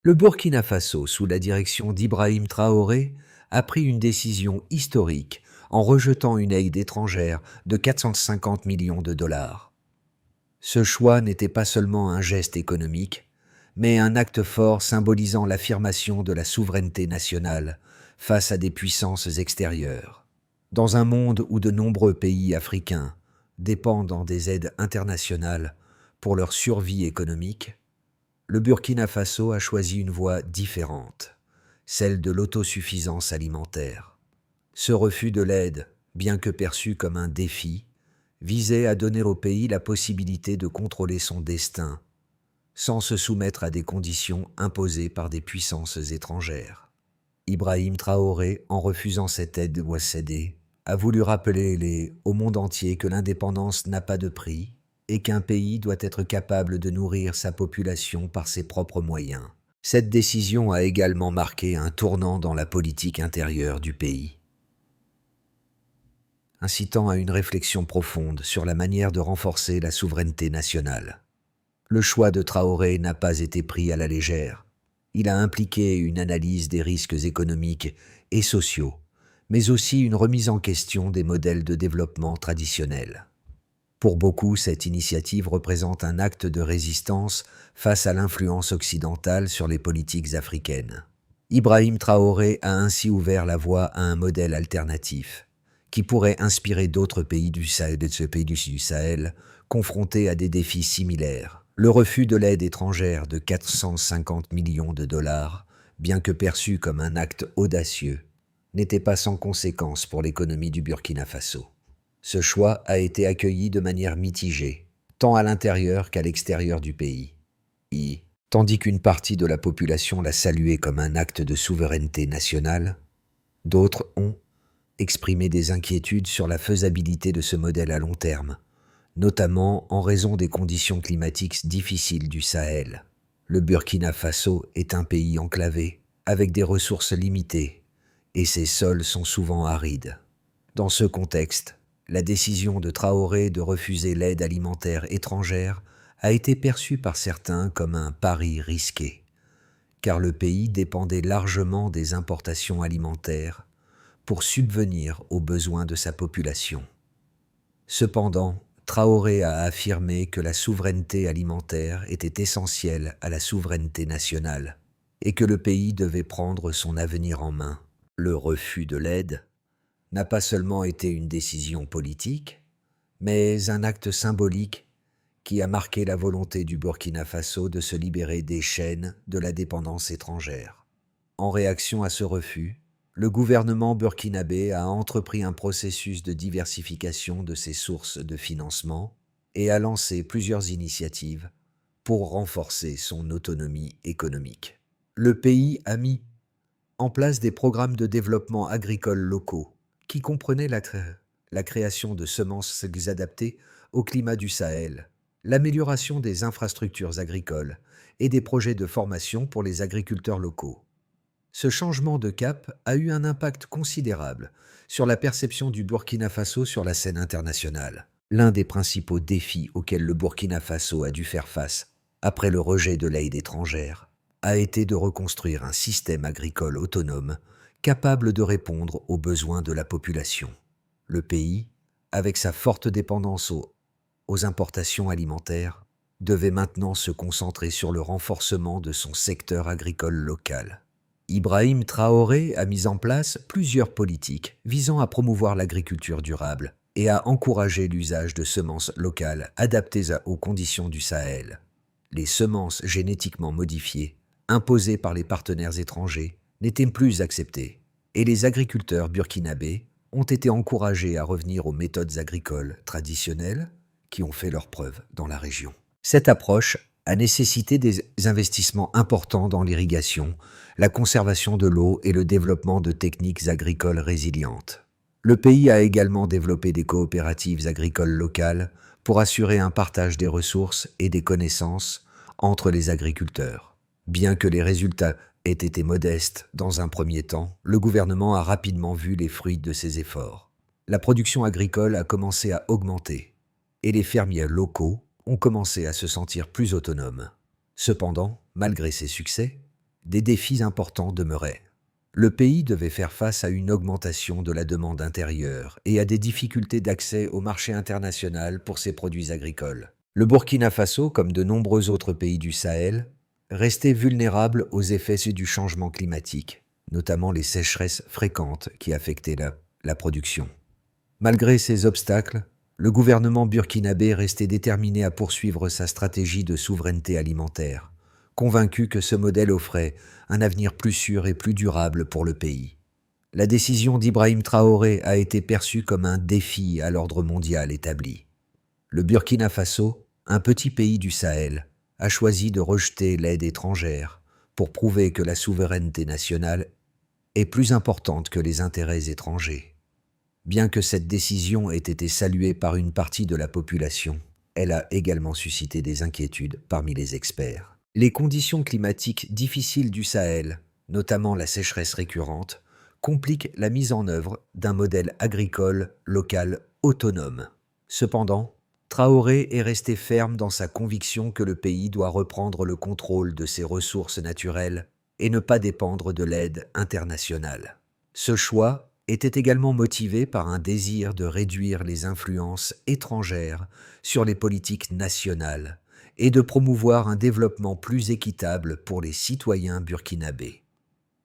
Le Burkina Faso, sous la direction d'Ibrahim Traoré, a pris une décision historique en rejetant une aide étrangère de 450 millions de dollars. Ce choix n'était pas seulement un geste économique, mais un acte fort symbolisant l'affirmation de la souveraineté nationale face à des puissances extérieures. Dans un monde où de nombreux pays africains dépendent des aides internationales pour leur survie économique, le Burkina Faso a choisi une voie différente, celle de l'autosuffisance alimentaire. Ce refus de l'aide, bien que perçu comme un défi, visait à donner au pays la possibilité de contrôler son destin, sans se soumettre à des conditions imposées par des puissances étrangères. Ibrahim Traoré, en refusant cette aide OACD, a voulu rappeler au monde entier que l'indépendance n'a pas de prix et qu'un pays doit être capable de nourrir sa population par ses propres moyens. Cette décision a également marqué un tournant dans la politique intérieure du pays, incitant à une réflexion profonde sur la manière de renforcer la souveraineté nationale. Le choix de Traoré n'a pas été pris à la légère. Il a impliqué une analyse des risques économiques et sociaux, mais aussi une remise en question des modèles de développement traditionnels. Pour beaucoup, cette initiative représente un acte de résistance face à l'influence occidentale sur les politiques africaines. Ibrahim Traoré a ainsi ouvert la voie à un modèle alternatif, qui pourrait inspirer d'autres pays du Sahel confrontés à des défis similaires. Le refus de l'aide étrangère de 450 millions de dollars, bien que perçu comme un acte audacieux, n'était pas sans conséquences pour l'économie du Burkina Faso. Ce choix a été accueilli de manière mitigée, tant à l'intérieur qu'à l'extérieur du pays. Tandis qu'une partie de la population l'a salué comme un acte de souveraineté nationale, d'autres ont exprimé des inquiétudes sur la faisabilité de ce modèle à long terme, notamment en raison des conditions climatiques difficiles du Sahel. Le Burkina Faso est un pays enclavé, avec des ressources limitées, et ses sols sont souvent arides. Dans ce contexte, la décision de Traoré de refuser l'aide alimentaire étrangère a été perçue par certains comme un pari risqué, car le pays dépendait largement des importations alimentaires pour subvenir aux besoins de sa population. Cependant, Traoré a affirmé que la souveraineté alimentaire était essentielle à la souveraineté nationale et que le pays devait prendre son avenir en main. Le refus de l'aide n'a pas seulement été une décision politique, mais un acte symbolique qui a marqué la volonté du Burkina Faso de se libérer des chaînes de la dépendance étrangère. En réaction à ce refus, le gouvernement burkinabé a entrepris un processus de diversification de ses sources de financement et a lancé plusieurs initiatives pour renforcer son autonomie économique. Le pays a mis en place des programmes de développement agricole locaux qui comprenaient la création de semences adaptées au climat du Sahel, l'amélioration des infrastructures agricoles et des projets de formation pour les agriculteurs locaux. Ce changement de cap a eu un impact considérable sur la perception du Burkina Faso sur la scène internationale. L'un des principaux défis auxquels le Burkina Faso a dû faire face après le rejet de l'aide étrangère a été de reconstruire un système agricole autonome capable de répondre aux besoins de la population. Le pays, avec sa forte dépendance aux importations alimentaires, devait maintenant se concentrer sur le renforcement de son secteur agricole local. Ibrahim Traoré a mis en place plusieurs politiques visant à promouvoir l'agriculture durable et à encourager l'usage de semences locales adaptées aux conditions du Sahel. Les semences génétiquement modifiées, imposées par les partenaires étrangers, n'étaient plus acceptées, et les agriculteurs burkinabés ont été encouragés à revenir aux méthodes agricoles traditionnelles qui ont fait leurs preuves dans la région. Cette approche a nécessité des investissements importants dans l'irrigation, la conservation de l'eau et le développement de techniques agricoles résilientes. Le pays a également développé des coopératives agricoles locales pour assurer un partage des ressources et des connaissances entre les agriculteurs. Bien que les résultats aient été modestes dans un premier temps, le gouvernement a rapidement vu les fruits de ses efforts. La production agricole a commencé à augmenter et les fermiers locaux ont commencé à se sentir plus autonomes. Cependant, malgré ces succès, des défis importants demeuraient. Le pays devait faire face à une augmentation de la demande intérieure et à des difficultés d'accès au marché international pour ses produits agricoles. Le Burkina Faso, comme de nombreux autres pays du Sahel, restait vulnérable aux effets du changement climatique, notamment les sécheresses fréquentes qui affectaient la production. Malgré ces obstacles, le gouvernement burkinabé restait déterminé à poursuivre sa stratégie de souveraineté alimentaire, convaincu que ce modèle offrait un avenir plus sûr et plus durable pour le pays. La décision d'Ibrahim Traoré a été perçue comme un défi à l'ordre mondial établi. Le Burkina Faso, un petit pays du Sahel, a choisi de rejeter l'aide étrangère pour prouver que la souveraineté nationale est plus importante que les intérêts étrangers. Bien que cette décision ait été saluée par une partie de la population, elle a également suscité des inquiétudes parmi les experts. Les conditions climatiques difficiles du Sahel, notamment la sécheresse récurrente, compliquent la mise en œuvre d'un modèle agricole local autonome. Cependant, Traoré est resté ferme dans sa conviction que le pays doit reprendre le contrôle de ses ressources naturelles et ne pas dépendre de l'aide internationale. Ce choix était également motivé par un désir de réduire les influences étrangères sur les politiques nationales et de promouvoir un développement plus équitable pour les citoyens burkinabés.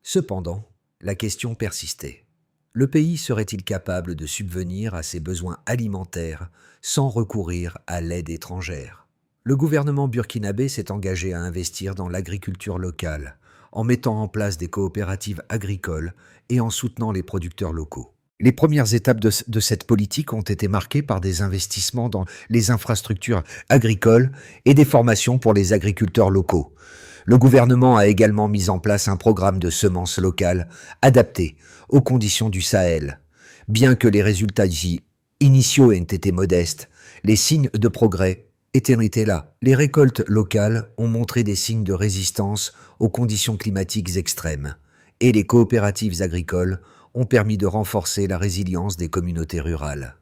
Cependant, la question persistait. Le pays serait-il capable de subvenir à ses besoins alimentaires sans recourir à l'aide étrangère? Le gouvernement burkinabé s'est engagé à investir dans l'agriculture locale, en mettant en place des coopératives agricoles et en soutenant les producteurs locaux. Les premières étapes de cette politique ont été marquées par des investissements dans les infrastructures agricoles et des formations pour les agriculteurs locaux. Le gouvernement a également mis en place un programme de semences locales adapté aux conditions du Sahel. Bien que les résultats initiaux aient été modestes, les signes de progrès étaient là. Les récoltes locales ont montré des signes de résistance aux conditions climatiques extrêmes, et les coopératives agricoles ont permis de renforcer la résilience des communautés rurales.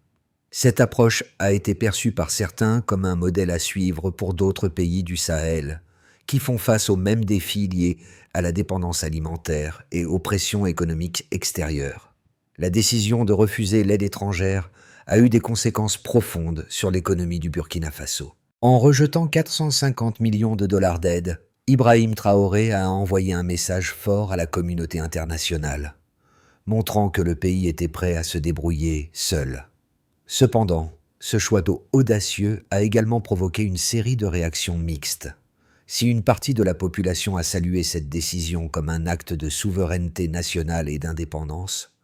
Cette approche a été perçue par certains comme un modèle à suivre pour d'autres pays du Sahel, qui font face aux mêmes défis liés à la dépendance alimentaire et aux pressions économiques extérieures. La décision de refuser l'aide étrangère a eu des conséquences profondes sur l'économie du Burkina Faso. En rejetant 450 millions de dollars d'aide, Ibrahim Traoré a envoyé un message fort à la communauté internationale, montrant que le pays était prêt à se débrouiller seul. Cependant, ce choix audacieux a également provoqué une série de réactions mixtes. Si une partie de la population a salué cette décision comme un acte de souveraineté nationale et d'indépendance,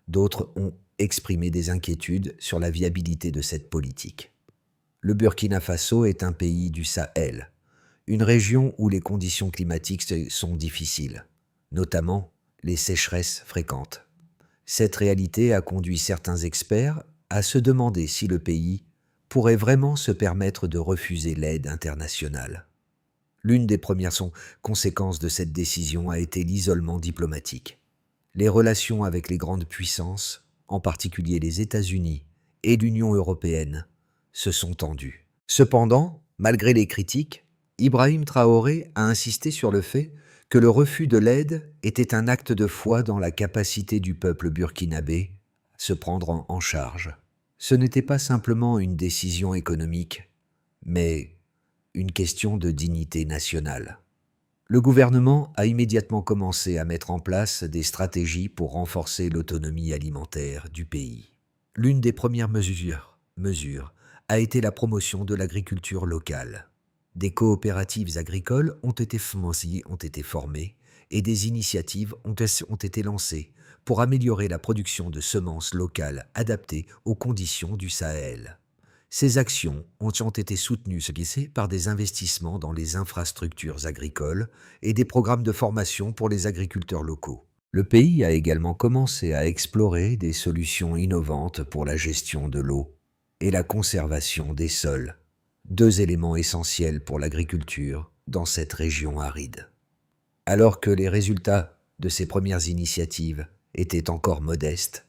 d'autres ont exprimé des inquiétudes sur la viabilité de cette politique. Le Burkina Faso est un pays du Sahel, une région où les conditions climatiques sont difficiles, notamment les sécheresses fréquentes. Cette réalité a conduit certains experts à se demander si le pays pourrait vraiment se permettre de refuser l'aide internationale. L'une des premières conséquences de cette décision a été l'isolement diplomatique. Les relations avec les grandes puissances, en particulier les États-Unis et l'Union européenne, se sont tendues. Cependant, malgré les critiques, Ibrahim Traoré a insisté sur le fait que le refus de l'aide était un acte de foi dans la capacité du peuple burkinabé à se prendre en charge. Ce n'était pas simplement une décision économique, mais une question de dignité nationale. Le gouvernement a immédiatement commencé à mettre en place des stratégies pour renforcer l'autonomie alimentaire du pays. L'une des premières mesures a été la promotion de l'agriculture locale. Des coopératives agricoles ont été formées et des initiatives ont été lancées pour améliorer la production de semences locales adaptées aux conditions du Sahel. Ces actions ont été soutenues par des investissements dans les infrastructures agricoles et des programmes de formation pour les agriculteurs locaux. Le pays a également commencé à explorer des solutions innovantes pour la gestion de l'eau et la conservation des sols, deux éléments essentiels pour l'agriculture dans cette région aride. Alors que les résultats de ces premières initiatives étaient encore modestes,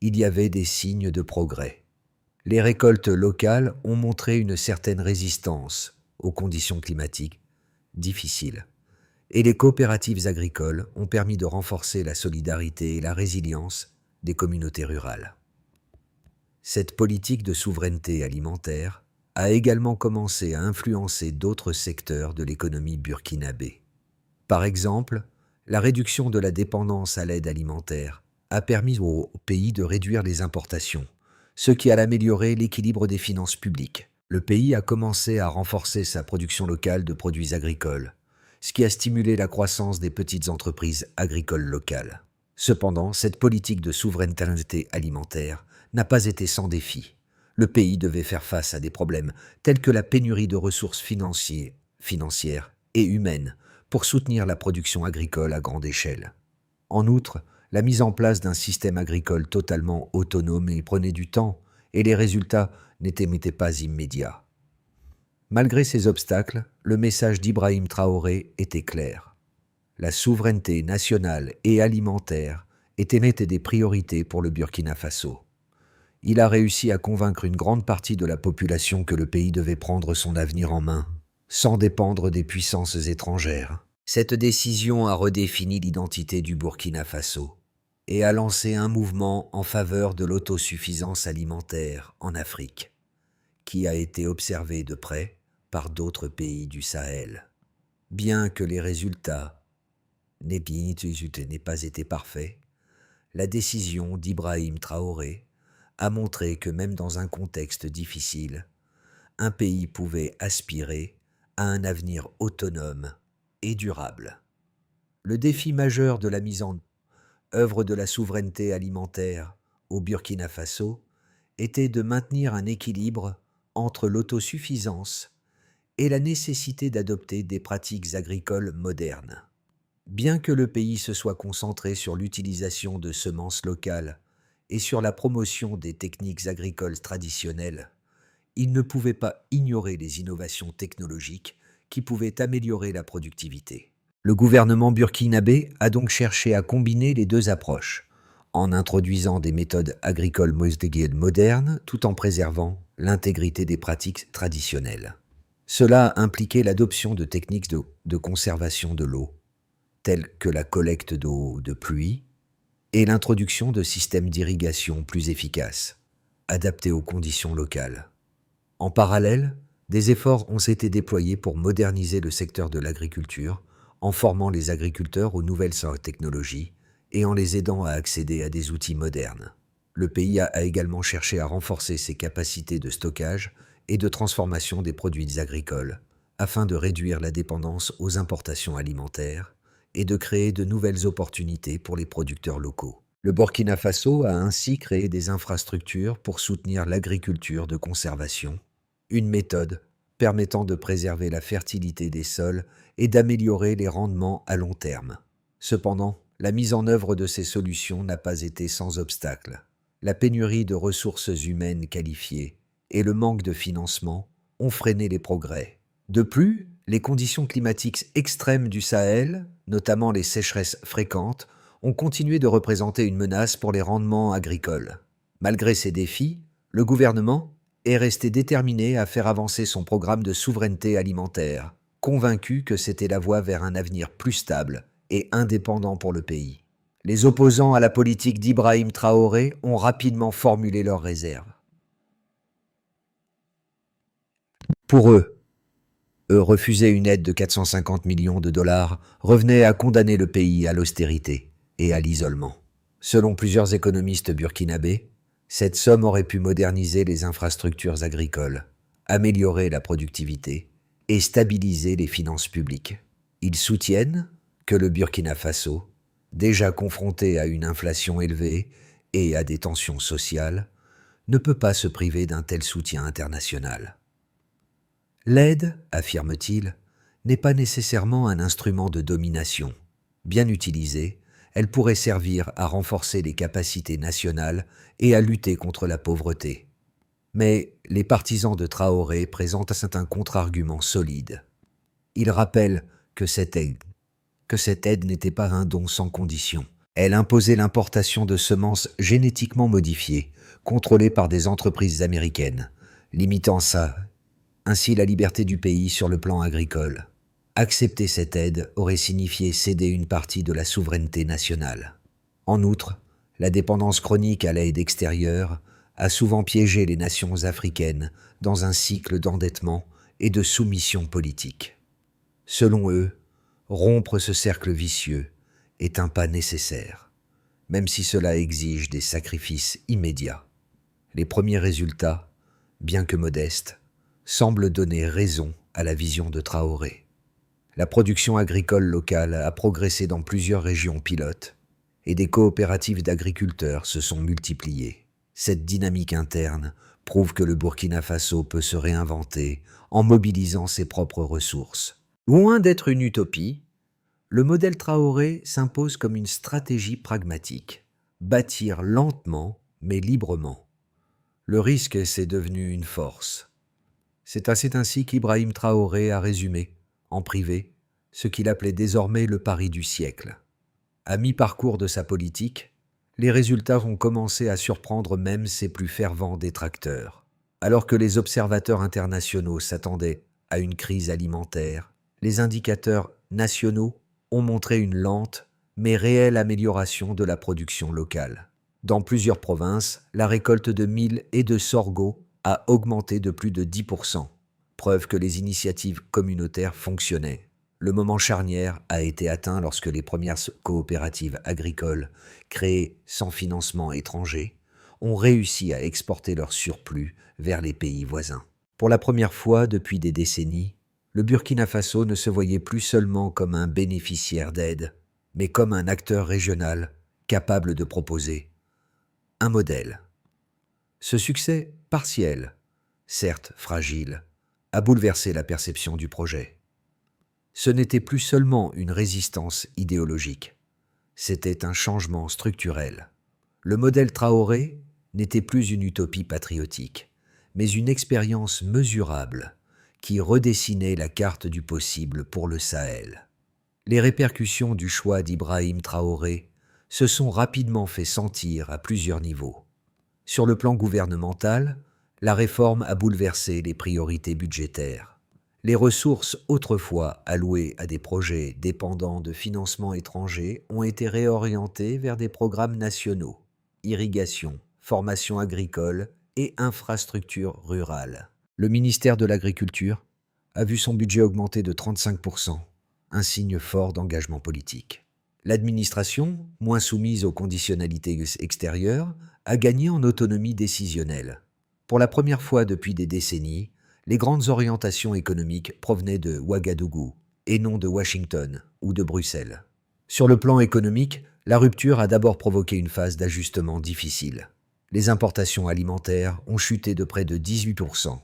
il y avait des signes de progrès. Les récoltes locales ont montré une certaine résistance aux conditions climatiques difficiles et les coopératives agricoles ont permis de renforcer la solidarité et la résilience des communautés rurales. Cette politique de souveraineté alimentaire a également commencé à influencer d'autres secteurs de l'économie burkinabé. Par exemple, la réduction de la dépendance à l'aide alimentaire a permis au pays de réduire les importations, ce qui a amélioré l'équilibre des finances publiques. Le pays a commencé à renforcer sa production locale de produits agricoles, ce qui a stimulé la croissance des petites entreprises agricoles locales. Cependant, cette politique de souveraineté alimentaire n'a pas été sans défi. Le pays devait faire face à des problèmes tels que la pénurie de ressources financières et humaines pour soutenir la production agricole à grande échelle. En outre, la mise en place d'un système agricole totalement autonome prenait du temps et les résultats n'étaient pas immédiats. Malgré ces obstacles, le message d'Ibrahim Traoré était clair. La souveraineté nationale et alimentaire était des priorités pour le Burkina Faso. Il a réussi à convaincre une grande partie de la population que le pays devait prendre son avenir en main, sans dépendre des puissances étrangères. Cette décision a redéfini l'identité du Burkina Faso et a lancé un mouvement en faveur de l'autosuffisance alimentaire en Afrique, qui a été observé de près par d'autres pays du Sahel. Bien que les résultats n'aient pas été parfaits, la décision d'Ibrahim Traoré a montré que même dans un contexte difficile, un pays pouvait aspirer à un avenir autonome et durable. Le défi majeur de la mise en œuvre de la souveraineté alimentaire au Burkina Faso était de maintenir un équilibre entre l'autosuffisance et la nécessité d'adopter des pratiques agricoles modernes. Bien que le pays se soit concentré sur l'utilisation de semences locales et sur la promotion des techniques agricoles traditionnelles, il ne pouvait pas ignorer les innovations technologiques qui pouvaient améliorer la productivité. Le gouvernement burkinabé a donc cherché à combiner les deux approches, en introduisant des méthodes agricoles modernes tout en préservant l'intégrité des pratiques traditionnelles. Cela impliquait l'adoption de techniques de conservation de l'eau, telles que la collecte d'eau de pluie, et l'introduction de systèmes d'irrigation plus efficaces, adaptés aux conditions locales. En parallèle, des efforts ont été déployés pour moderniser le secteur de l'agriculture, en formant les agriculteurs aux nouvelles technologies et en les aidant à accéder à des outils modernes. Le pays a également cherché à renforcer ses capacités de stockage et de transformation des produits agricoles, afin de réduire la dépendance aux importations alimentaires et de créer de nouvelles opportunités pour les producteurs locaux. Le Burkina Faso a ainsi créé des infrastructures pour soutenir l'agriculture de conservation, une méthode permettant de préserver la fertilité des sols et d'améliorer les rendements à long terme. Cependant, la mise en œuvre de ces solutions n'a pas été sans obstacle. La pénurie de ressources humaines qualifiées et le manque de financement ont freiné les progrès. De plus, les conditions climatiques extrêmes du Sahel, notamment les sécheresses fréquentes, ont continué de représenter une menace pour les rendements agricoles. Malgré ces défis, le gouvernement est resté déterminé à faire avancer son programme de souveraineté alimentaire, convaincu que c'était la voie vers un avenir plus stable et indépendant pour le pays. Les opposants à la politique d'Ibrahim Traoré ont rapidement formulé leurs réserves. Pour eux, refuser une aide de 450 millions de dollars revenait à condamner le pays à l'austérité et à l'isolement. Selon plusieurs économistes burkinabés, cette somme aurait pu moderniser les infrastructures agricoles, améliorer la productivité et stabiliser les finances publiques. Ils soutiennent que le Burkina Faso, déjà confronté à une inflation élevée et à des tensions sociales, ne peut pas se priver d'un tel soutien international. L'aide, affirme-t-il, n'est pas nécessairement un instrument de domination. Bien utilisée, elle pourrait servir à renforcer les capacités nationales et à lutter contre la pauvreté. Mais les partisans de Traoré présentent un contre-argument solide. Ils rappellent que cette aide n'était pas un don sans condition. Elle imposait l'importation de semences génétiquement modifiées, contrôlées par des entreprises américaines, limitant ainsi la liberté du pays sur le plan agricole. Accepter cette aide aurait signifié céder une partie de la souveraineté nationale. En outre, la dépendance chronique à l'aide extérieure a souvent piégé les nations africaines dans un cycle d'endettement et de soumission politique. Selon eux, rompre ce cercle vicieux est un pas nécessaire, même si cela exige des sacrifices immédiats. Les premiers résultats, bien que modestes, semblent donner raison à la vision de Traoré. La production agricole locale a progressé dans plusieurs régions pilotes et des coopératives d'agriculteurs se sont multipliées. Cette dynamique interne prouve que le Burkina Faso peut se réinventer en mobilisant ses propres ressources. Loin d'être une utopie, le modèle Traoré s'impose comme une stratégie pragmatique. Bâtir lentement mais librement. Le risque, c'est devenu une force. C'est ainsi qu'Ibrahim Traoré a résumé, en privé, ce qu'il appelait désormais le pari du siècle. À mi-parcours de sa politique, les résultats vont commencer à surprendre même ses plus fervents détracteurs. Alors que les observateurs internationaux s'attendaient à une crise alimentaire, les indicateurs nationaux ont montré une lente mais réelle amélioration de la production locale. Dans plusieurs provinces, la récolte de mil et de sorgho a augmenté de plus de 10%, preuve que les initiatives communautaires fonctionnaient. Le moment charnière a été atteint lorsque les premières coopératives agricoles, créées sans financement étranger, ont réussi à exporter leur surplus vers les pays voisins. Pour la première fois depuis des décennies, le Burkina Faso ne se voyait plus seulement comme un bénéficiaire d'aide, mais comme un acteur régional capable de proposer un modèle. Ce succès partiel, certes fragile, a bouleversé la perception du projet. Ce n'était plus seulement une résistance idéologique, c'était un changement structurel. Le modèle Traoré n'était plus une utopie patriotique, mais une expérience mesurable qui redessinait la carte du possible pour le Sahel. Les répercussions du choix d'Ibrahim Traoré se sont rapidement fait sentir à plusieurs niveaux. Sur le plan gouvernemental, la réforme a bouleversé les priorités budgétaires. Les ressources autrefois allouées à des projets dépendant de financements étrangers ont été réorientées vers des programmes nationaux, irrigation, formation agricole et infrastructures rurales. Le ministère de l'Agriculture a vu son budget augmenter de 35%, un signe fort d'engagement politique. L'administration, moins soumise aux conditionnalités extérieures, a gagné en autonomie décisionnelle. Pour la première fois depuis des décennies, les grandes orientations économiques provenaient de Ouagadougou et non de Washington ou de Bruxelles. Sur le plan économique, la rupture a d'abord provoqué une phase d'ajustement difficile. Les importations alimentaires ont chuté de près de 18%,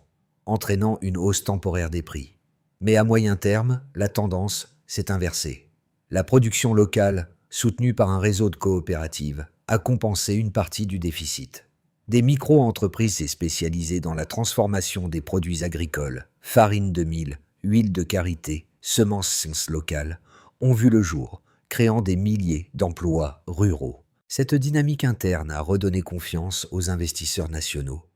entraînant une hausse temporaire des prix. Mais à moyen terme, la tendance s'est inversée. La production locale, soutenue par un réseau de coopératives, a compensé une partie du déficit. Des micro-entreprises spécialisées dans la transformation des produits agricoles, farine de mil, huile de karité, semences locales, ont vu le jour, créant des milliers d'emplois ruraux. Cette dynamique interne a redonné confiance aux investisseurs nationaux,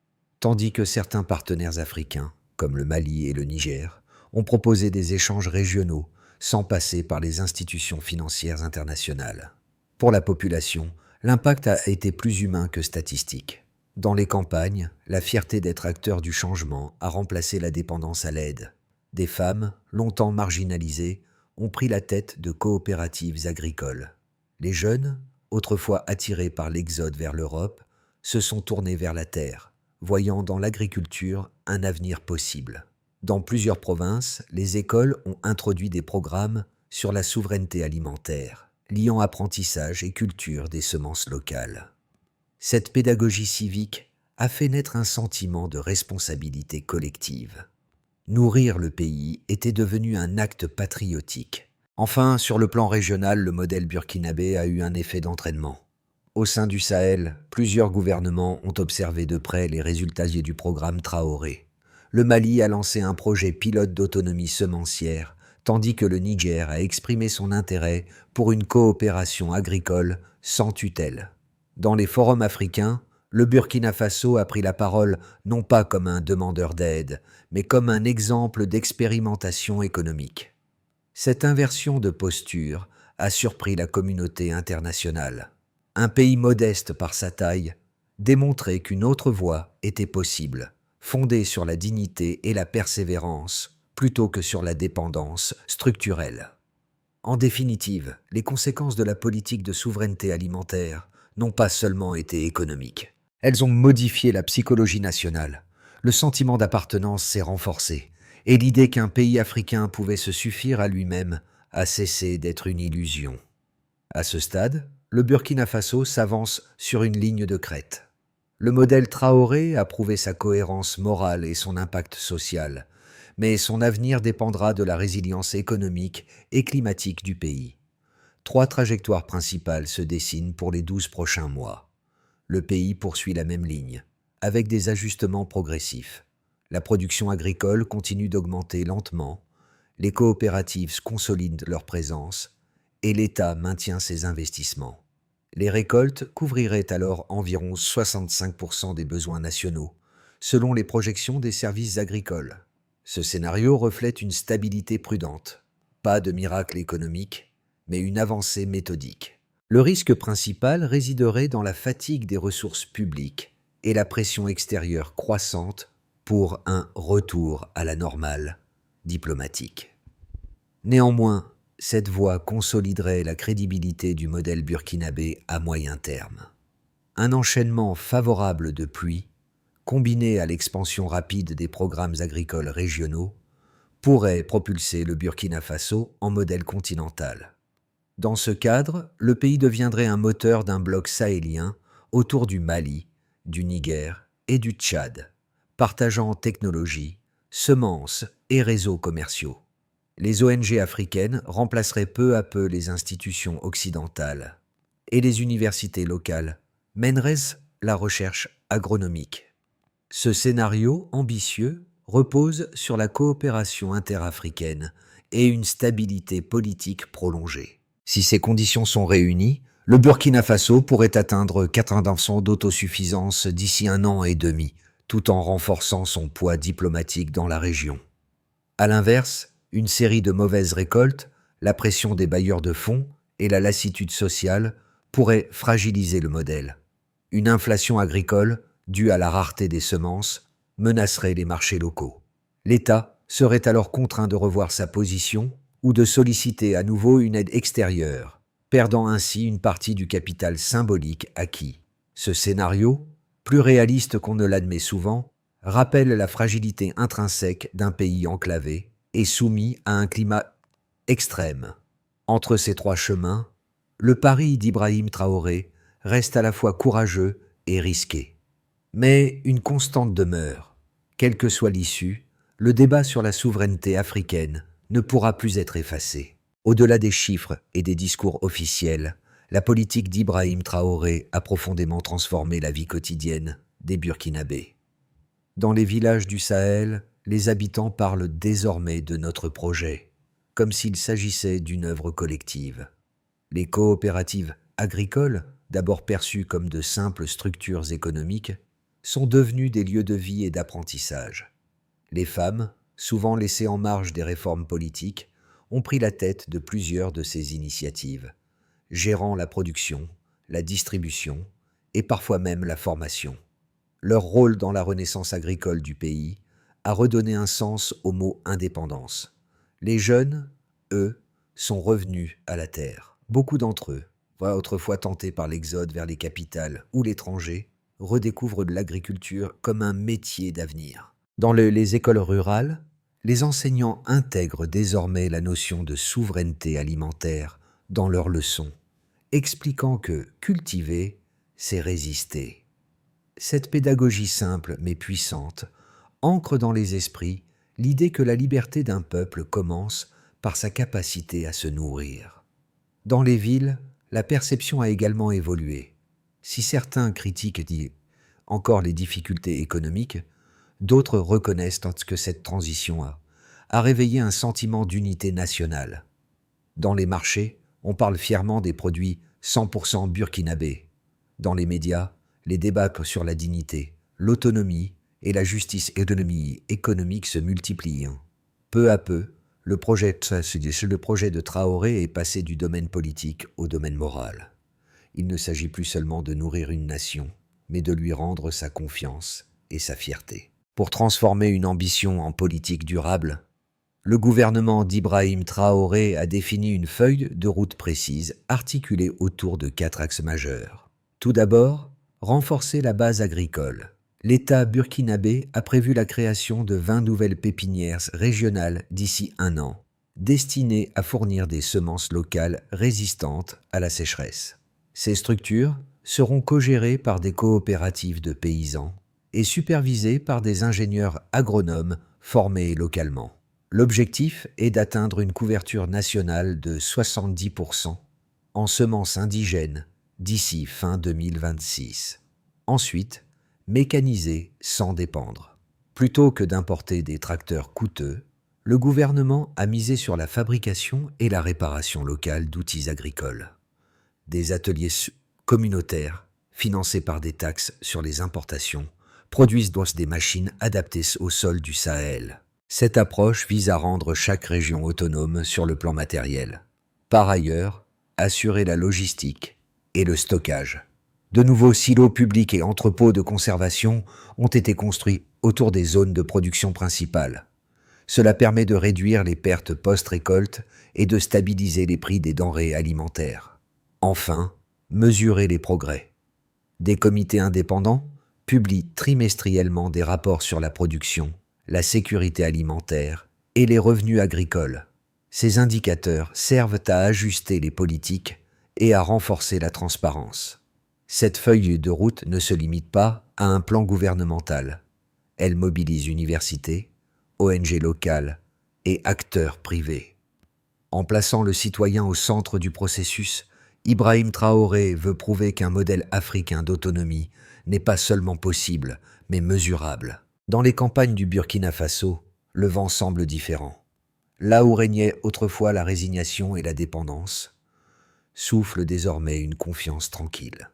tandis que certains partenaires africains, comme le Mali et le Niger, ont proposé des échanges régionaux sans passer par les institutions financières internationales. Pour la population, l'impact a été plus humain que statistique. Dans les campagnes, la fierté d'être acteur du changement a remplacé la dépendance à l'aide. Des femmes, longtemps marginalisées, ont pris la tête de coopératives agricoles. Les jeunes, autrefois attirés par l'exode vers l'Europe, se sont tournés vers la terre, voyant dans l'agriculture un avenir possible. Dans plusieurs provinces, les écoles ont introduit des programmes sur la souveraineté alimentaire, liant apprentissage et culture des semences locales. Cette pédagogie civique a fait naître un sentiment de responsabilité collective. Nourrir le pays était devenu un acte patriotique. Enfin, sur le plan régional, le modèle burkinabé a eu un effet d'entraînement. Au sein du Sahel, plusieurs gouvernements ont observé de près les résultats du programme Traoré. Le Mali a lancé un projet pilote d'autonomie semencière, tandis que le Niger a exprimé son intérêt pour une coopération agricole sans tutelle. Dans les forums africains, le Burkina Faso a pris la parole non pas comme un demandeur d'aide, mais comme un exemple d'expérimentation économique. Cette inversion de posture a surpris la communauté internationale. Un pays modeste par sa taille démontrait qu'une autre voie était possible, fondée sur la dignité et la persévérance plutôt que sur la dépendance structurelle. En définitive, les conséquences de la politique de souveraineté alimentaire n'ont pas seulement été économiques. Elles ont modifié la psychologie nationale. Le sentiment d'appartenance s'est renforcé, et l'idée qu'un pays africain pouvait se suffire à lui-même a cessé d'être une illusion. À ce stade, le Burkina Faso s'avance sur une ligne de crête. Le modèle Traoré a prouvé sa cohérence morale et son impact social, mais son avenir dépendra de la résilience économique et climatique du pays. 3 trajectoires principales se dessinent pour les 12 prochains mois. Le pays poursuit la même ligne, avec des ajustements progressifs. La production agricole continue d'augmenter lentement, les coopératives consolident leur présence et l'État maintient ses investissements. Les récoltes couvriraient alors environ 65% des besoins nationaux, selon les projections des services agricoles. Ce scénario reflète une stabilité prudente, pas de miracle économique, mais une avancée méthodique. Le risque principal résiderait dans la fatigue des ressources publiques et la pression extérieure croissante pour un retour à la normale diplomatique. Néanmoins, cette voie consoliderait la crédibilité du modèle burkinabé à moyen terme. Un enchaînement favorable de pluies, combiné à l'expansion rapide des programmes agricoles régionaux, pourrait propulser le Burkina Faso en modèle continental. Dans ce cadre, le pays deviendrait un moteur d'un bloc sahélien autour du Mali, du Niger et du Tchad, partageant technologies, semences et réseaux commerciaux. Les ONG africaines remplaceraient peu à peu les institutions occidentales, et les universités locales mèneraient la recherche agronomique. Ce scénario ambitieux repose sur la coopération interafricaine et une stabilité politique prolongée. Si ces conditions sont réunies, le Burkina Faso pourrait atteindre 80% d'autosuffisance d'ici 1 an et demi, tout en renforçant son poids diplomatique dans la région. À l'inverse, une série de mauvaises récoltes, la pression des bailleurs de fonds et la lassitude sociale pourraient fragiliser le modèle. Une inflation agricole, due à la rareté des semences, menacerait les marchés locaux. L'État serait alors contraint de revoir sa position ou de solliciter à nouveau une aide extérieure, perdant ainsi une partie du capital symbolique acquis. Ce scénario, plus réaliste qu'on ne l'admet souvent, rappelle la fragilité intrinsèque d'un pays enclavé et soumis à un climat extrême. Entre ces 3 chemins, le pari d'Ibrahim Traoré reste à la fois courageux et risqué. Mais une constante demeure. Quelle que soit l'issue, le débat sur la souveraineté africaine ne pourra plus être effacé. Au-delà des chiffres et des discours officiels, la politique d'Ibrahim Traoré a profondément transformé la vie quotidienne des Burkinabés. Dans les villages du Sahel, les habitants parlent désormais de notre projet, comme s'il s'agissait d'une œuvre collective. Les coopératives agricoles, d'abord perçues comme de simples structures économiques, sont devenues des lieux de vie et d'apprentissage. Les femmes, souvent laissées en marge des réformes politiques, ont pris la tête de plusieurs de ces initiatives, gérant la production, la distribution et parfois même la formation. Leur rôle dans la renaissance agricole du pays a redonné un sens au mot indépendance. Les jeunes, eux, sont revenus à la terre. Beaucoup d'entre eux, autrefois tentés par l'exode vers les capitales ou l'étranger, redécouvrent l'agriculture comme un métier d'avenir. Dans les écoles rurales, les enseignants intègrent désormais la notion de souveraineté alimentaire dans leurs leçons, expliquant que cultiver, c'est résister. Cette pédagogie simple mais puissante ancre dans les esprits l'idée que la liberté d'un peuple commence par sa capacité à se nourrir. Dans les villes, la perception a également évolué. Si certains critiquent encore les difficultés économiques, d'autres reconnaissent que cette transition a réveillé un sentiment d'unité nationale. Dans les marchés, on parle fièrement des produits 100% burkinabés. Dans les médias, les débats sur la dignité, l'autonomie et la justice économique se multiplient. Peu à peu, Le projet de Traoré est passé du domaine politique au domaine moral. Il ne s'agit plus seulement de nourrir une nation, mais de lui rendre sa confiance et sa fierté. Pour transformer une ambition en politique durable, le gouvernement d'Ibrahim Traoré a défini une feuille de route précise articulée autour de 4 axes majeurs. Tout d'abord, renforcer la base agricole. L'État burkinabé a prévu la création de 20 nouvelles pépinières régionales d'ici 1 an, destinées à fournir des semences locales résistantes à la sécheresse. Ces structures seront cogérées par des coopératives de paysans et supervisées par des ingénieurs agronomes formés localement. L'objectif est d'atteindre une couverture nationale de 70% en semences indigènes d'ici fin 2026. Ensuite, mécaniser sans dépendre. Plutôt que d'importer des tracteurs coûteux, le gouvernement a misé sur la fabrication et la réparation locale d'outils agricoles. Des ateliers communautaires, financés par des taxes sur les importations, produisent des machines adaptées au sol du Sahel. Cette approche vise à rendre chaque région autonome sur le plan matériel. Par ailleurs, assurer la logistique et le stockage. De nouveaux silos publics et entrepôts de conservation ont été construits autour des zones de production principales. Cela permet de réduire les pertes post-récolte et de stabiliser les prix des denrées alimentaires. Enfin, mesurer les progrès. Des comités indépendants publient trimestriellement des rapports sur la production, la sécurité alimentaire et les revenus agricoles. Ces indicateurs servent à ajuster les politiques et à renforcer la transparence. Cette feuille de route ne se limite pas à un plan gouvernemental. Elle mobilise universités, ONG locales et acteurs privés. En plaçant le citoyen au centre du processus, Ibrahim Traoré veut prouver qu'un modèle africain d'autonomie n'est pas seulement possible, mais mesurable. Dans les campagnes du Burkina Faso, le vent semble différent. Là où régnait autrefois la résignation et la dépendance, souffle désormais une confiance tranquille.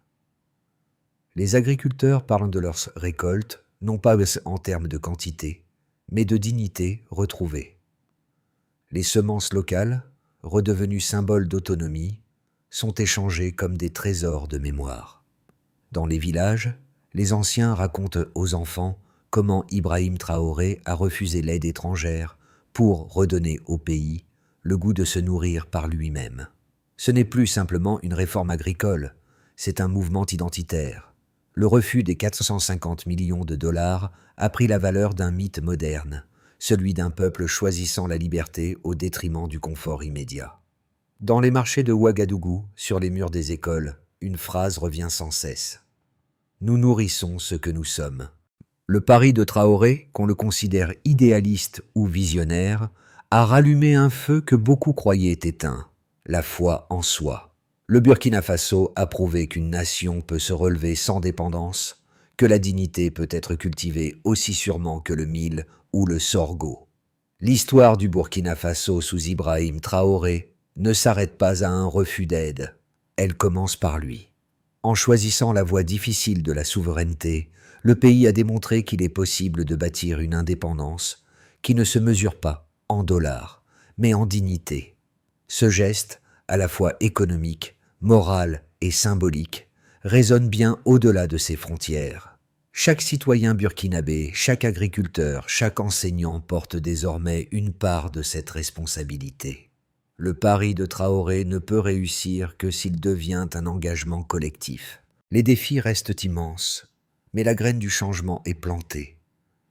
Les agriculteurs parlent de leurs récoltes, non pas en termes de quantité, mais de dignité retrouvée. Les semences locales, redevenues symboles d'autonomie, sont échangées comme des trésors de mémoire. Dans les villages, les anciens racontent aux enfants comment Ibrahim Traoré a refusé l'aide étrangère pour redonner au pays le goût de se nourrir par lui-même. Ce n'est plus simplement une réforme agricole, c'est un mouvement identitaire. Le refus des 450 millions de dollars a pris la valeur d'un mythe moderne, celui d'un peuple choisissant la liberté au détriment du confort immédiat. Dans les marchés de Ouagadougou, sur les murs des écoles, une phrase revient sans cesse. « Nous nourrissons ce que nous sommes ». Le pari de Traoré, qu'on le considère idéaliste ou visionnaire, a rallumé un feu que beaucoup croyaient éteint, la foi en soi. Le Burkina Faso a prouvé qu'une nation peut se relever sans dépendance, que la dignité peut être cultivée aussi sûrement que le mil ou le sorgho. L'histoire du Burkina Faso sous Ibrahim Traoré ne s'arrête pas à un refus d'aide. Elle commence par lui. En choisissant la voie difficile de la souveraineté, le pays a démontré qu'il est possible de bâtir une indépendance qui ne se mesure pas en dollars, mais en dignité. Ce geste, à la fois économique, moral et symbolique, résonne bien au-delà de ses frontières. Chaque citoyen burkinabé, chaque agriculteur, chaque enseignant porte désormais une part de cette responsabilité. Le pari de Traoré ne peut réussir que s'il devient un engagement collectif. Les défis restent immenses, mais la graine du changement est plantée,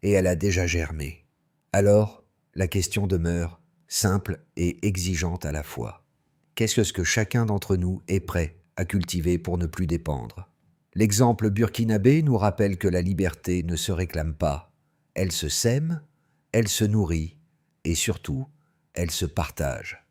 et elle a déjà germé. Alors, la question demeure simple et exigeante à la fois. Qu'est-ce que chacun d'entre nous est prêt à cultiver pour ne plus dépendre? L'exemple burkinabé nous rappelle que la liberté ne se réclame pas. Elle se sème, elle se nourrit et surtout, elle se partage.